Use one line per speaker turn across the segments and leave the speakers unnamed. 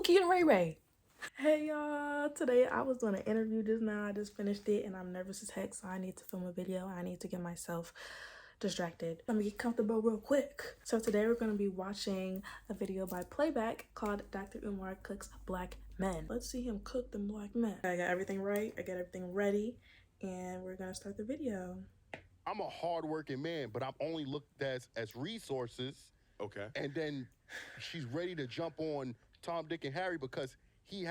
Pookie and Ray Ray. Hey y'all, today I was doing an interview just now. I just finished it and I'm nervous as heck, so I need to film a video. I need to get myself distracted. Let me get comfortable real quick. So today we're going to be watching a video by Playback called Dr. Umar Cooks Black Men. Let's see him cook them black men. I got everything right, I got everything ready, and we're gonna start the video.
I'm a hardworking man, but I'm only looked as resources.
Okay.
And then she's ready to jump on Tom, Dick, and Harry because he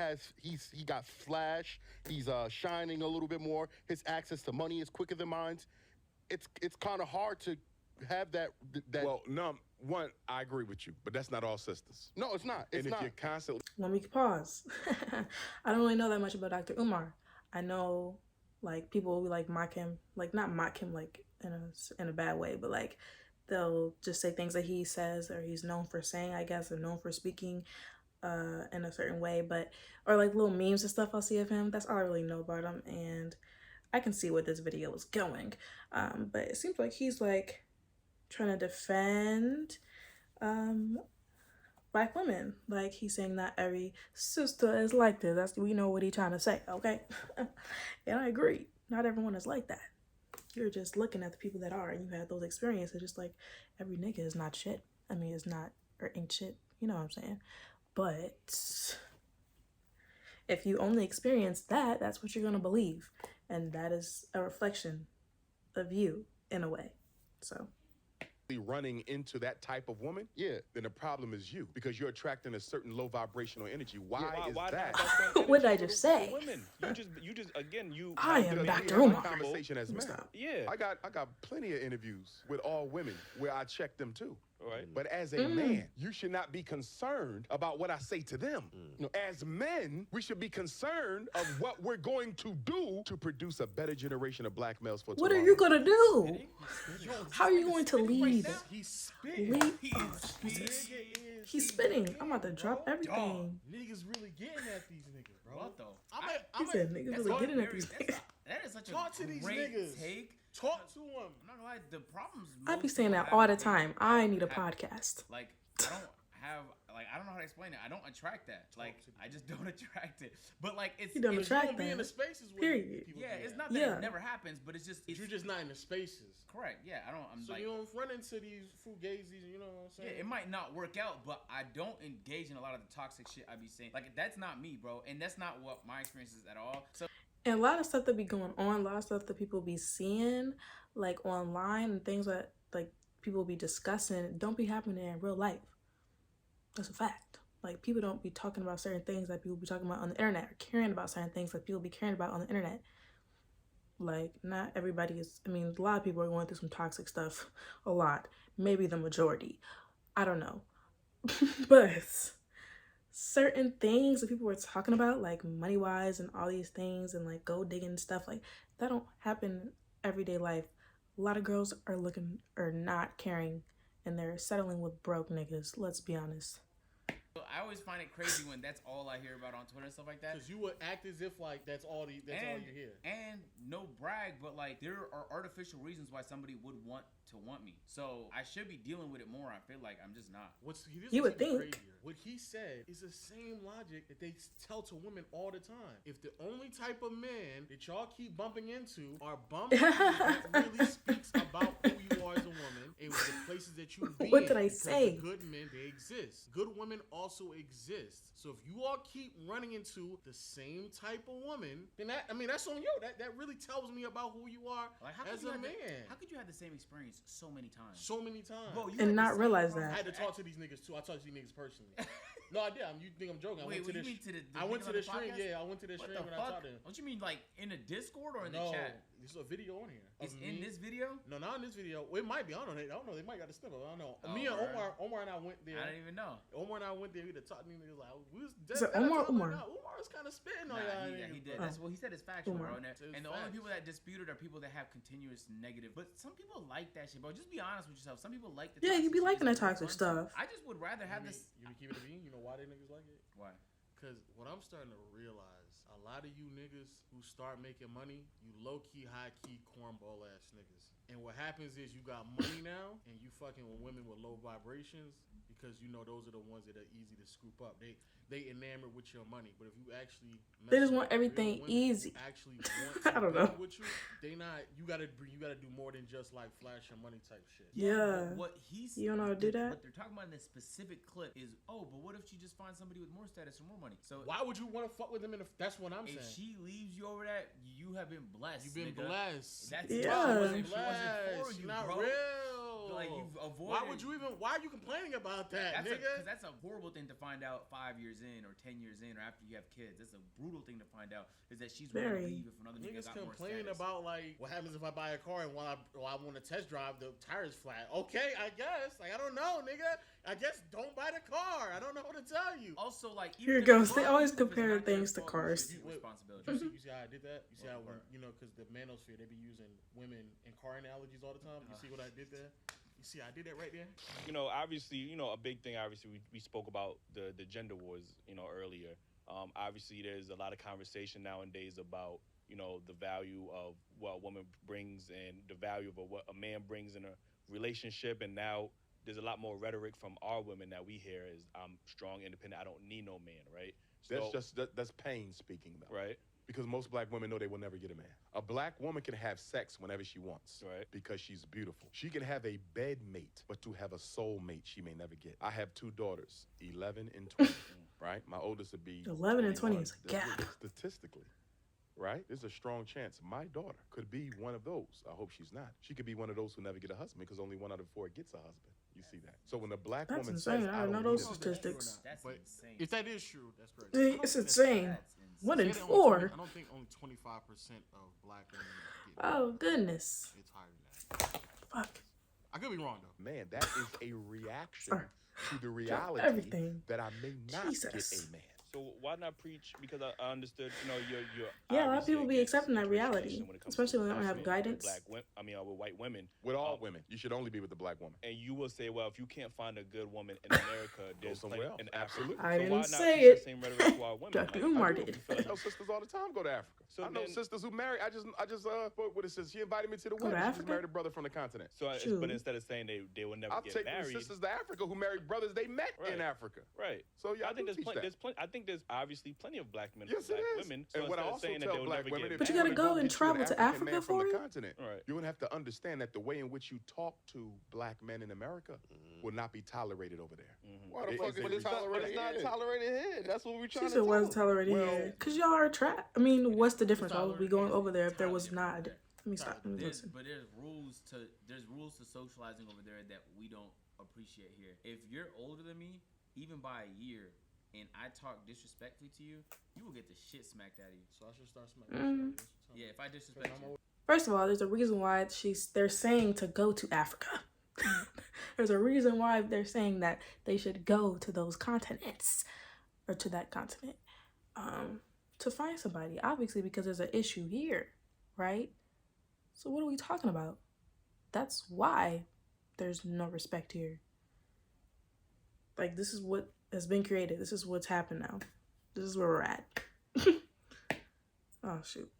got flash. He's shining a little bit more. His access to money is quicker than mine. It's kind of hard to have that.
Well, no, one, I agree with you, but that's not all sisters.
No, it's not. It's
and if
not.
you're constantly
Let me pause. I don't really know that much about Dr. Umar. I know, like, people will like mock him, like not mock him like in a bad way, but like they'll just say things that he says or he's known for saying, I guess, or known for speaking in a certain way, or like little memes and stuff I'll see of him. That's all I really know about him, and I can see where this video was going. But it seems like he's like trying to defend black women. Like he's saying not every sister is like this. We know what he's trying to say, okay? And I agree. Not everyone is like that. You're just looking at the people that are, and you had those experiences. Just like every nigga is not shit. I mean, it's not, or ain't shit. You know what I'm saying? But if you only experience that, that's what you're gonna believe. And that is a reflection of you in a way. So
running into that type of woman,
Yeah.
then the problem is you because you're attracting a certain low vibrational energy. Why is that?
what did I just say?
Women, you just again, you.
I am
The
Dr.
main
Umar.
conversation as men.
Stop.
Yeah.
I got plenty of interviews with all women where I check them too.
Right.
But as a man, you should not be concerned about what I say to them. No, as men, we should be concerned of what we're going to do to produce a better generation of black males for
What are
tomorrow.
you gonna do? How are you going to lead?
He's spitting.
Lead?
He
Oh,
is
Jesus.
spitting.
He's spitting. I'm about to drop everything.
Dog, niggas really getting at these niggas, bro.
What though?
He said niggas really getting at these niggas.
That is such
Talk
a
to these
great
niggas.
take.
Talk to him.
I'm not gonna lie, the problems.
I be
most
saying
people
that
have
all the
is
time.
they
I need a
have-
podcast.
Like I don't have I don't know how to explain it. I don't attract that. Like I just don't attract it. But like it's
You don't
it's,
attract
You don't be in the
that.
spaces where
Period.
people
yeah,
be
it's
at.
not that
Yeah.
it never happens, but it's just
You're just not in the spaces.
correct. Yeah, I'm
So
like
you don't run into these fugazis, you know what I'm saying?
yeah, it might not work out, but I don't engage in a lot of the toxic shit I be saying. Like that's not me, bro, and that's not what my experience is at all. So
And a lot of stuff that be going on, a lot of stuff that people be seeing, like online, and things that like people be discussing, don't be happening in real life. That's a fact. Like people don't be talking about certain things that people be talking about on the internet, or caring about certain things that people be caring about on the internet. Like not everybody is. I mean, a lot of people are going through some toxic stuff. A lot, maybe the majority. I don't know, but certain things that people were talking about, like money wise and all these things, and like gold digging stuff, like that don't happen in everyday life. A lot of girls are not caring, and they're settling with broke niggas. Let's be honest.
I always find it crazy when that's all I hear about on Twitter and stuff like that.
Because you would act as if like that's all you hear.
And no brag, but like there are artificial reasons why somebody would want to want me. So I should be dealing with it more. I feel like I'm just not.
You would think.
Crazier. What he said is the same logic that they tell to women all the time. If the only type of man that y'all keep bumping into are bums that really speaks about who you are as a woman and the places that you be
What
in,
did I
because
say?
the good men, they exist. Good women also exist. So if you all keep running into the same type of woman, then that's on you. That really tells me about who you are
Like
as a man.
How could you have the same experience so many times?
So many times.
Bro, you
And
had
not
the same
realize
problem.
I had to talk to these niggas too. I talked to these niggas personally. No, I did. You think I'm joking?
Wait,
I went to
what you mean to the
I went to
niggas on
the
the
stream.
podcast?
Yeah, I went to the
What
stream
the
and I
fuck?
talked to them.
What you mean, like in a Discord or in
No,
the chat?
there's a video on here.
It's
of
in
me.
this video?
No, not in this video. It might be. I don't know. They might got a snippet. I don't know.
Oh,
Me and
word.
Omar and I went there.
I didn't even know.
Omar and I went there. We talked to these niggas like we was.
Is it Omar?
Omar was kind of spitting on y'all.
He did.
Oh.
That's what he said is factual,
Umar.
bro. And,
It's
and the only
facts.
people that disputed are people that have continuous negative. But some people like that shit, bro. Just be honest with yourself. Some people like the
Yeah, you
toxic
be
shit
liking that
just for
toxic
fun.
stuff.
I just would rather have
You
this.
be keeping it a bean. You know why they niggas like it?
Why?
Because what I'm starting to realize, a lot of you niggas who start making money, you low-key, high-key, cornball ass niggas. And what happens is you got money now, and you fucking with women with low vibrations because you know those are the ones that are easy to scoop up. They enamored with your money, but if you actually
They just want everything easy.
actually want
I don't know.
with you, they not. You gotta do more than just like flash your money type shit.
Yeah.
What he's
You don't know how to do that?
What they're talking about in this specific clip is, but what if she just finds somebody with more status or more money? So
Why would you want to fuck with them? That's what I'm
if
saying.
she leaves you over that, you have been blessed.
You've been
nigga.
blessed.
That's
Yeah.
She wasn't
Blessed.
for you,
Not
bro.
real.
Like you've avoided.
Why would you even? Why are you complaining about that,
Because
nigga?
that's a horrible thing to find out 5 years in or 10 years in or after you have kids. That's a brutal thing to find out is that she's willing to
Very.
leave if another nigga
Niggas
got more
complaining
status.
about like what happens if I buy a car and while I want to test drive the tires flat. Okay, I guess. Like I don't know, nigga. I guess don't buy the car. I don't know what to tell you.
Also, like
Here
even
it goes.
if
They
it's
always
not your
compare
fault,
things to
you should
cars.
take responsibility.
You see how I did that? You see how because the manosphere they be using women in car analogies all the time. You see what I did there? You see I did that right there?
Obviously, a big thing. Obviously, we spoke about the gender wars, earlier. Obviously, there's a lot of conversation nowadays about, the value of what a woman brings and the value of what a man brings in a relationship. And now there's a lot more rhetoric from our women that we hear is, I'm strong, independent, I don't need no man, right?
That's pain speaking, though.
Right.
Because most black women know they will never get a man. A black woman can have sex whenever she wants.
Right.
Because she's beautiful. She can have a bed mate, but to have a soul mate, she may never get. I have 2 daughters, 11 and 20, right? My oldest would be
11 and 20
21.
is a gap.
Statistically, right? There's a strong chance my daughter could be one of those. I hope she's not. She could be one of those who never get a husband because only 1 out of 4 gets a husband. You see that? So when a black
That's
woman
insane.
says,
I
I
didn't
don't
know those
need a
statistics.
That's
But
insane.
if that is true, that's crazy.
It's insane.
That's insane.
1 in
I
4.
don't think only 25% of black women get
Oh goodness.
It's higher than that.
Fuck.
I could be wrong though.
man. That is a reaction
Sorry.
to the
Drop
reality
everything.
that I may not
Jesus.
get a man.
So why not preach? Because I understood, you're
Yeah, a lot of
obviously
people be
against
accepting that reality,
gentrification when it comes to
especially when they don't have
black
guidance.
with white women.
With all women, you should only be with the black woman.
And you will say, well, if you can't find a good woman in America, there's
somewhere
plenty
else.
in Africa.
Absolutely.
I
So
didn't
why not
say
teach
it.
the same rhetoric to our women?
Dr.
Like,
Umar
I do.
did.
You feel
I
like
know sisters all the time go to Africa.
So
I know
then-
sisters who marry. I just what it says. She invited me to the
Go to
wedding. She just
Africa?
married a brother from the continent.
So,
Shoot.
but instead of saying they will never
I'll
get
take the
married,
sisters to Africa who married brothers they met in
Right.
Africa.
right?
So yeah,
I think
do teach that.
I think there's obviously plenty of black men
Yes,
and
it
black
is.
women.
And what I
instead of
also
saying that
tell
they'll
black
never
women,
get
if
But you
wanna
gotta go and
get you
travel
an
to
African
Africa
man from
for
the
it?
continent,
Right.
you're gonna have to understand that the way in which you talk to black men in America will not be tolerated over there.
Why the
It
fuck
is
is
a
it tolerated? It's not
here.
tolerated here. That's what we're
She
trying
said
to
it wasn't
tell.
tolerated
Well-
here. Because y'all are trapped. I mean, what's the difference? Why would we going over there if there was not? Let me stop. Let me listen.
But there's rules to socializing over there that we don't appreciate here. If you're older than me, even by a year, and I talk disrespectfully to you, you will get the shit smacked out of you.
So I should start smacking.
Yeah, if I disrespect you.
First of all, there's a reason why they're saying to go to Africa. There's a reason why they're saying that they should go to those continents or to that continent to find somebody. Obviously, because there's an issue here, right? So what are we talking about? That's why there's no respect here. Like, this is what has been created. This is what's happened now. This is where we're at. Oh shoot.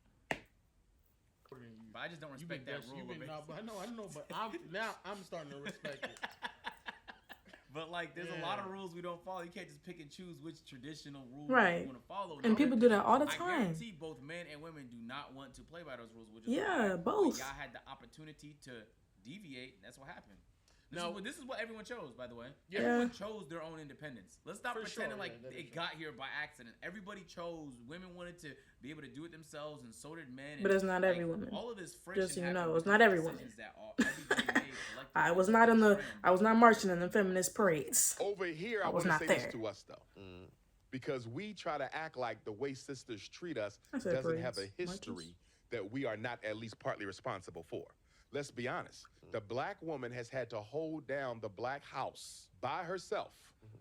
But I just don't respect that rule.
I know, but I'm starting to respect it.
But like, there's a lot of rules we don't follow. You can't just pick and choose which traditional rules
Right.
you want to follow.
And people do that all the
I
time.
guarantee both men and women do not want to play by those rules. Which is
Yeah,
why
both.
Y'all had the opportunity to deviate. That's what happened. This is what everyone chose, by the way.
Yeah.
Everyone chose their own independence. Let's stop
For
pretending
sure,
like
yeah, that is
it got here by accident. Everybody chose. Women wanted to be able to do it themselves, and so did men.
But
and,
it's not every woman.
All of this friction.
Just so you
happened
know, it's
because
not
of
every woman.
decisions that everybody made collectively.
I was not marching in the feminist parades.
Over here, I
was
want to
not
say this
there.
to us though, because we try to act like the way sisters treat us
I said
doesn't have a
parades.
history
Monkeys.
that we are not at least partly responsible for. Let's be honest. The black woman has had to hold down the black house by herself,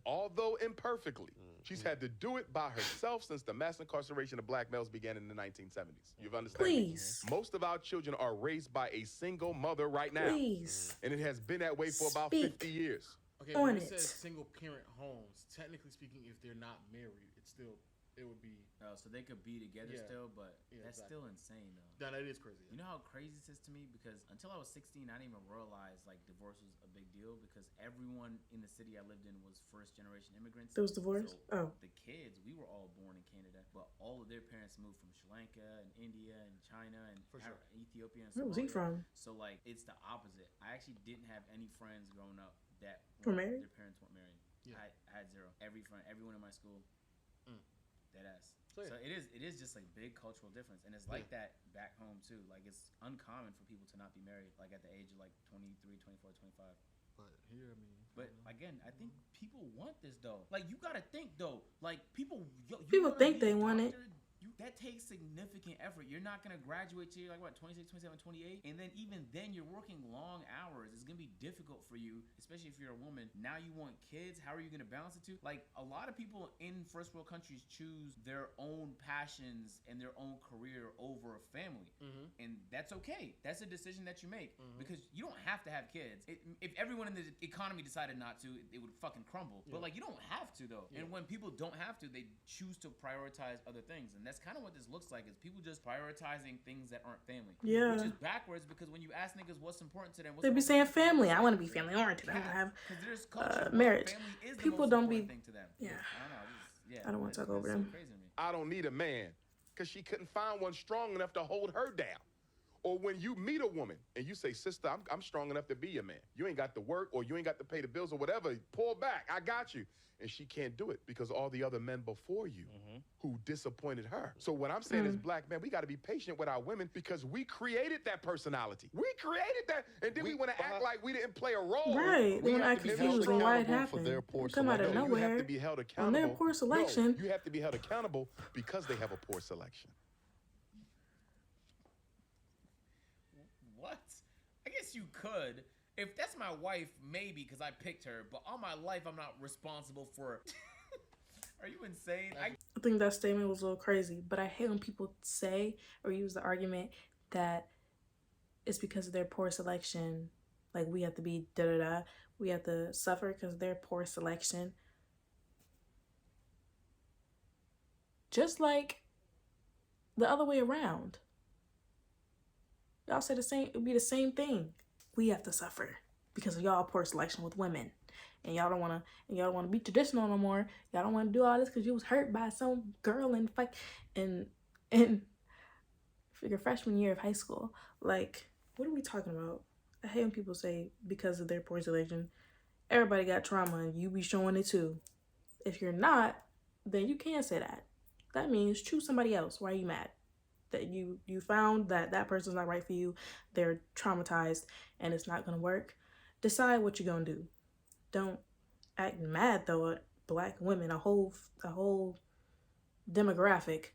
although imperfectly. She's had to do it by herself since the mass incarceration of black males began in the 1970s. You've understood?
Please.
Most of our children are raised by a single mother right now.
Please.
And it has been that way for about
Speak.
50 years.
Okay,
On
when
it.
it says single parent homes, technically speaking, if they're not married, it's still it would be.
So they could be together
Yeah.
still, but
Yeah,
that's
exactly.
still insane though.
That is crazy.
You know how crazy this is to me? Because until I was 16, I didn't even realize like divorce was a big deal because everyone in the city I lived in was first generation immigrants.
There was divorce?
So
Oh.
the kids, we were all born in Canada, but all of their parents moved from Sri Lanka and India and China and
For sure.
Ethiopia and
Where was he
Somalia.
from?
So like it's the opposite. I actually didn't have any friends growing up that
Were married?
their parents weren't married.
Yeah.
I had zero. Everyone in my school, dead ass.
So,
So it is just like big cultural difference, and it's like that back home too. Like it's uncommon for people to not be married like at the age of like 23, 24, 25.
But here, I mean.
But again, I think people want this though. Like you gotta think though. Like people, you
People
wanna
think
be a
they want it.
doctor, that takes significant effort. You're not gonna graduate till you're like what 26, 27, 28, and then even then you're working long hours. It's gonna be difficult for you, especially if you're a woman. Now you want kids. How are you gonna balance it too? Like a lot of people in first world countries choose their own passions and their own career over a family, and that's okay. That's a decision that you make because you don't have to have kids. If everyone in the economy decided not to, it would fucking crumble. But like you don't have to though. And when people don't have to, they choose to prioritize other things, and that's kind of what this looks like. Is people just prioritizing things that aren't family.
Yeah.
Which is backwards because when you ask niggas what's important to them,
They be saying family. I want to be family oriented. I want to have
because there's culture where
marriage.
family is the
People
most
don't
important
be.
thing to them.
Yeah.
I don't know.
I don't want to talk over
that's
them.
So crazy to me.
I don't need a man because she couldn't find one strong enough to hold her down. Or when you meet a woman and you say, sister, I'm strong enough to be your man. You ain't got to work or you ain't got to pay the bills or whatever. Pull back. I got you. And she can't do it because all the other men before you who disappointed her. So what I'm saying is, black men, we got to be patient with our women because we created that personality. We created that. And then we want to act like we didn't play a role.
Right. They
We
want to
have
act
to be
confused
held
on why it
accountable for
happened.
their poor
Come out of
selection.
You have
nowhere.
to be held
On
accountable.
their poor selection.
No, you have to be held accountable because they have a poor selection.
What? I guess you could. If that's my wife, maybe because I picked her. But all my life, I'm not responsible for. Are you insane?
I think that statement was a little crazy, but I hate when people say or use the argument that it's because of their poor selection. Like we have to be da-da-da. We have to suffer because of their poor selection. Just like the other way around. Y'all say the same, it would be the same thing. We have to suffer because of y'all poor selection with women. And y'all don't wanna be traditional no more. Y'all don't wanna do all this because you was hurt by some girl in your freshman year of high school. Like, what are we talking about? I hate when people say because of their poor selection. Everybody got trauma and you be showing it too. If you're not, then you can't say that. That means choose somebody else. Why are you mad? That you found that person's not right for you. They're traumatized and it's not gonna work. Decide what you're gonna do. Don't act mad though at black women, a whole demographic.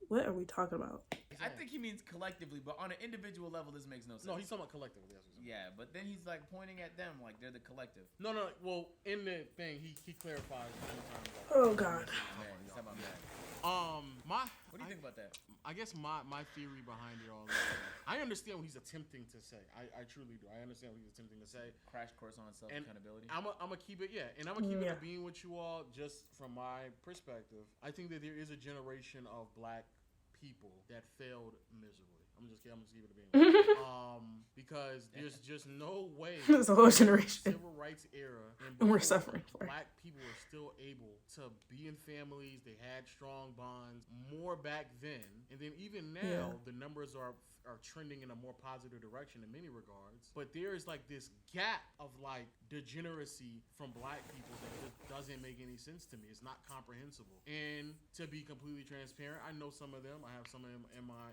What are we talking about?
I think he means collectively, but on an individual level, this makes no sense.
No, he's talking about collectively. That's what he's
Yeah, but then he's like pointing at them like they're the collective.
No. Well, in the thing, he clarifies a few times. Like,
Oh God.
Man, he's talking about that.
What
do you think about that?
I guess my theory behind it all is I understand what he's attempting to say. I truly do. I understand what he's attempting to say.
Crash course on self accountability.
I'm gonna keep it, and I'm gonna keep it a being with you all just from my perspective. I think that there is a generation of black people that failed miserably. I'm just keep it a being. Because there's just no way.
It's a whole generation.
Civil rights era,
And we're suffering for it.
Black people were still able to be in families. They had strong bonds more back then, and then even now the numbers are trending in a more positive direction in many regards. But there is like this gap of like degeneracy from black people that just doesn't make any sense to me. It's not comprehensible. And to be completely transparent, I know some of them. I have some of them in my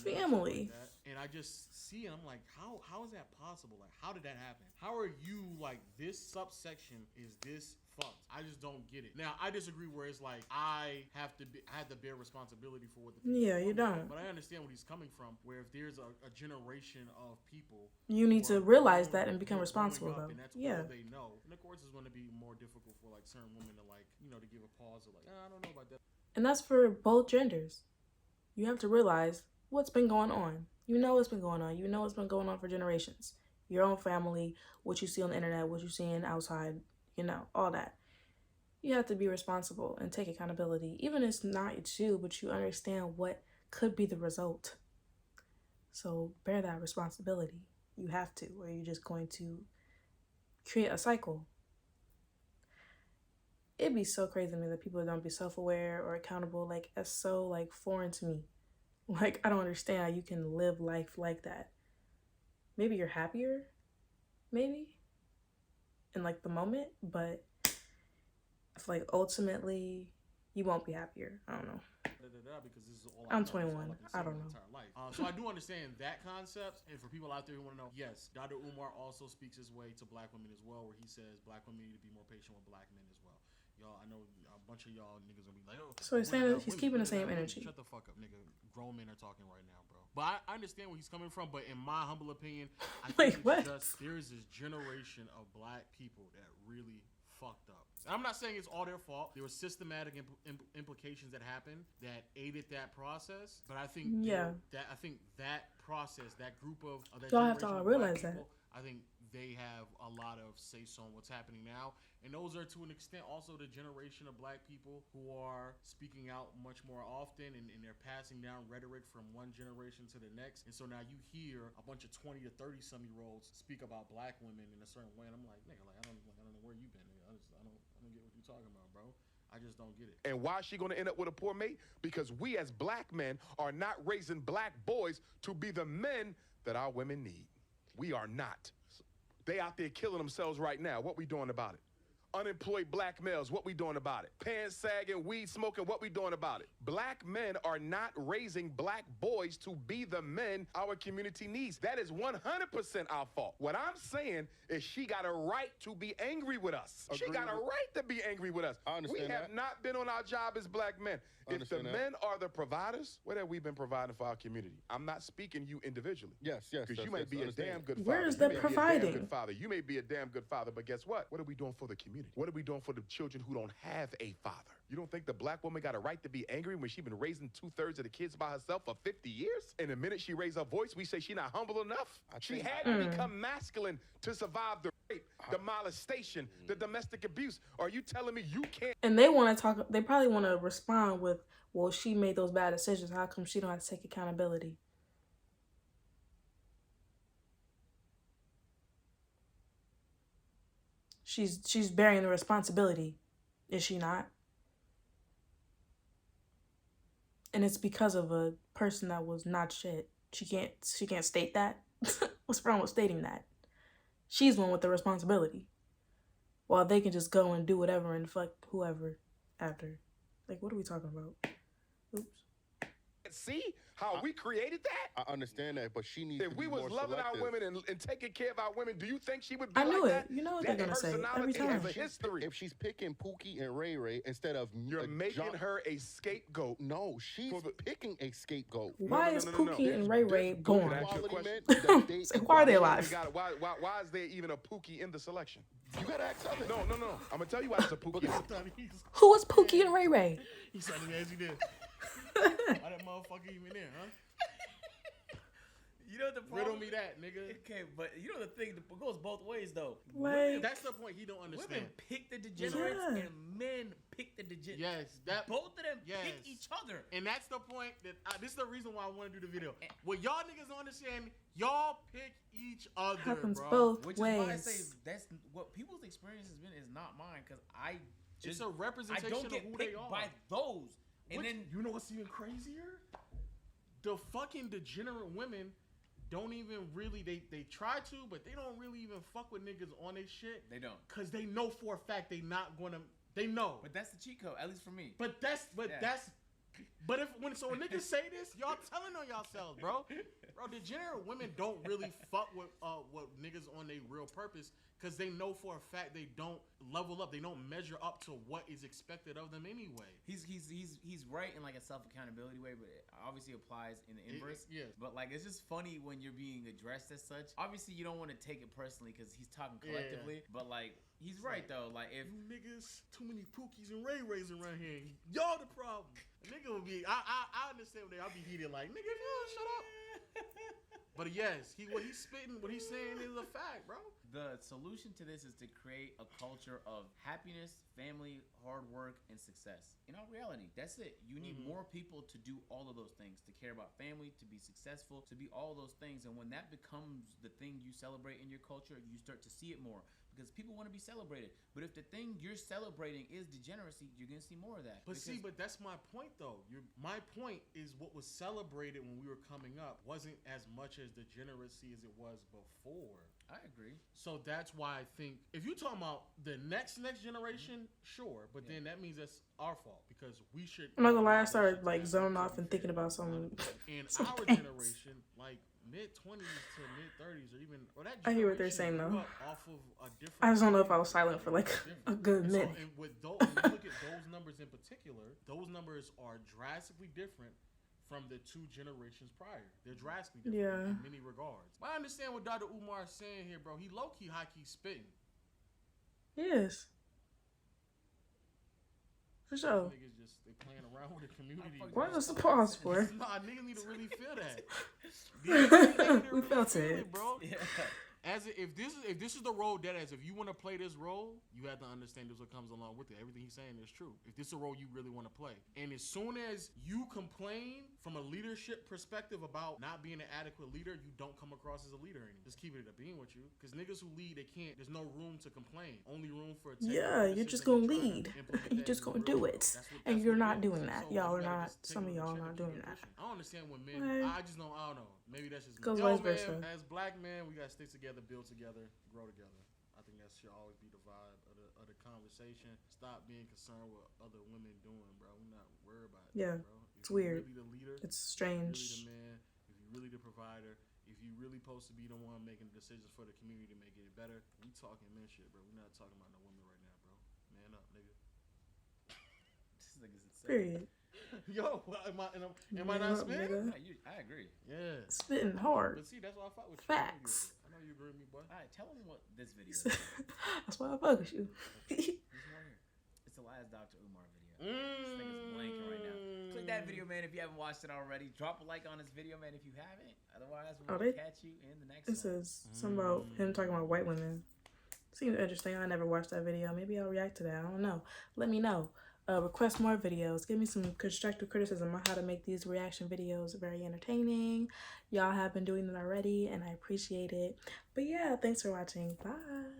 family. Like that. And I just see it. I'm like, how is that possible? Like, how did that happen? How are you like this subsection is this fucked? I just don't get it. Now I disagree where it's like I had to bear responsibility for what the people
you don't.
But I understand what he's coming from. Where if there's a generation of people,
you need to realize that and become responsible though.
And that's all they know. And of course, it's going to be more difficult for like certain women to like to give a pause or like I don't know about that.
And that's for both genders. You have to realize what's been going on. You know what's been going on. You know what's been going on for generations. Your own family, what you see on the internet, what you see outside, all that. You have to be responsible and take accountability. Even if it's not you, but you understand what could be the result. So bear that responsibility. You have to, or you're just going to create a cycle. It'd be so crazy to me that people don't be self-aware or accountable. Like, it's so like foreign to me. Like, I don't understand how you can live life like that. Maybe you're happier, maybe, in like the moment, but I feel like ultimately you won't be happier. I don't know.
Because this is all
I'm
know.
21. I don't know.
Entire life. So I do understand that concept, and for people out there who want to know, yes, Dr. Umar also speaks his way to black women as well, where he says black women need to be more patient with black men as well. Y'all, I know a bunch of y'all niggas gonna be like, oh.
So he's saying that he's keeping the same energy.
Shut the fuck up, nigga. Grown men are talking right now, bro. But I understand where he's coming from. But in my humble opinion, I think there is this generation of black people that really fucked up. And I'm not saying it's all their fault. There were systematic implications that happened that aided that process. But I think that process, that group of that
y'all have to all realize
people,
that.
I think they have a lot of say-so on what's happening now. And those are, to an extent, also the generation of black people who are speaking out much more often, and they're passing down rhetoric from one generation to the next. And so now you hear a bunch of 20 to 30-some-year-olds speak about black women in a certain way, and I'm like, nigga, like I don't know where you been. Nigga. I don't get what you're talking about, bro. I just don't get it.
And why is she going to end up with a poor mate? Because we as black men are not raising black boys to be the men that our women need. We are not. They out there killing themselves right now. What we doing about it? Unemployed black males, what we doing about it? Pants sagging, weed smoking, what we doing about it? Black men are not raising black boys to be the men our community needs. That is 100% our fault. What I'm saying is she got a right to be angry with us. She got a right to be angry with us.
I understand
we have not been on our job as black men. If the men are the providers, what have we been providing for our community? I'm not speaking you individually.
Yes.
Because you may be a damn good father.
Where is that providing?
You may be a damn good father, but guess what? What are we doing for the community? What are we doing for the children who don't have a father? You don't think the black woman got a right to be angry when she's been raising 2/3 of the kids by herself for 50 years? And the minute she raised her voice, we say she not humble enough? She had to become masculine to survive the rape, the molestation, the domestic abuse. Are you telling me you can't?
And they want to talk, they probably want to respond with, well, she made those bad decisions. How come she don't have to take accountability? She's bearing the responsibility, is she not? And it's because of a person that was not shit. She can't state that. What's wrong with stating that? She's the one with the responsibility. While they can just go and do whatever and fuck whoever after. Like, what are we talking about? Oops.
See how we created that?
I understand that, but she needs to be more
If we was loving
selective.
our women and taking care of our women, do you think she would be
I knew
like
it.
that?
You know what they're
That
gonna say every
personality
time.
has a history.
If she's picking Pookie and Ray Ray instead of
You're making her a scapegoat.
No, she's picking a scapegoat.
Why is Pookie and Ray Ray born?
Quality
So why are they alive?
Why is there even a Pookie in the selection?
You gotta ask her.
No. I'm gonna tell you why there's a Pookie.
Who was Pookie and Ray Ray?
He said it as he did. Why that motherfucker even there, huh?
You know the problem?
Riddle me that, nigga.
Okay, but you know the thing, it goes both ways though.
Like,
That's the point he don't understand.
Women pick the degenerates
Yeah.
and men pick the degenerates.
Yes, that
Both of them
yes.
pick each other.
And that's the point that this is the reason why I want to do the video. What y'all niggas don't understand, y'all pick each other,
happens
bro.
both
Which
ways.
is why I say that's what people's experience has been is not mine because I
It's
just
a
I
representation
don't
of
get
who they
picked
are.
by those. And then
you know what's even crazier? The fucking degenerate women don't even really they try to, but they don't really even fuck with niggas on their shit.
they don't.
Cause they know for a fact they not gonna. They know.
But that's the cheat code, at least for me.
But when niggas say this, y'all telling on yourselves, bro. Bro, degenerate women don't really fuck with what niggas on their real purpose, cause they know for a fact they don't level up. They don't measure up to what is expected of them anyway.
He's right in like a self accountability way, but it obviously applies in the inverse.
Yes.
But like it's just funny when you're being addressed as such. Obviously, you don't want to take it personally because he's talking collectively. But like he's right though. Like if
You niggas, too many Pookies and Ray Rays around here. Y'all the problem. A nigga will be. I understand when I'll be heated like nigga, shut up. But yes, what he's spitting, what he's saying is a fact, bro.
The solution to this is to create a culture of happiness, family, hard work, and success. In all reality, that's it. You need more people to do all of those things, to care about family, to be successful, to be all those things. And when that becomes the thing you celebrate in your culture, you start to see it more because people want to be celebrated. But if the thing you're celebrating is degeneracy, you're going to see more of that.
But see, but that's my point, though. My point is what was celebrated when we were coming up wasn't as much as degeneracy as it was before.
I agree.
So that's why I think if you're talking about the next generation, sure, but then that means that's our fault because we should.
I'm not gonna lie, I started like zoning off and thinking about something.
In
some
our
things.
generation, like mid-20s to mid-30s, or even that
I hear what they're saying,
grew
though.
up off of a different.
I just don't know if I was silent for like a good
And
minute.
So, and with those, when you look at those numbers in particular, those numbers are drastically different from the two generations prior. They're drastically different in many regards. But I understand what Dr. Umar is saying here, bro. He low-key, high-key spitting.
Yes. For sure.
Niggas just, they playing around with the community.
What was the pause for?
Nah, niggas need to really feel that.
We felt it.
Bro.
Yeah.
If this is the role that is, if you want to play this role, you have to understand this what comes along with it. Everything he's saying is true. If this is a role you really want to play, and as soon as you complain from a leadership perspective about not being an adequate leader, you don't come across as a leader anymore. Just keep it at being with you, because niggas who lead, they can't. There's no room to complain. Only room for
you're just gonna lead. You're just gonna do it, and you're not doing that. Y'all are not. Some of y'all are not doing that.
I don't understand when men.
Right.
I don't know. Maybe that's just
Goes
me.
vice
Man,
versa.
as black men, we gotta stick together, build together, grow together. I think that should always be the vibe of the conversation. Stop being concerned with other women doing, bro. We're not worried about it.
Yeah,
bro. If
it's
you're
weird.
Really the leader.
It's
If
strange.
you're really the man. If you're really the provider. If you're really supposed to be the one making decisions for the community to make it better. We talking men shit, bro. We're not talking about no women right now, bro. Man up, nigga.
This nigga's insane.
Period.
Yo, am I
Man
not
up,
spitting?
nigga.
I agree.
Yeah.
Spitting hard.
But see, that's why I fuck with you.
Facts.
I know you agree with me, boy.
All right, tell them what this video is.
That's why I fuck with you.
This one right here. It's the last Dr. Umar video. This nigga's blanking right now. Click that video, man, if you haven't watched it already. Drop a like on this video, man, if you haven't. Otherwise, we'll catch you in the next
It
one.
says something about him talking about white women. Seems interesting. I never watched that video. Maybe I'll react to that. I don't know. Let me know. Request more videos. Give me some constructive criticism on how to make these reaction videos very entertaining. Y'all have been doing it already, and I appreciate it. But yeah, thanks for watching. Bye.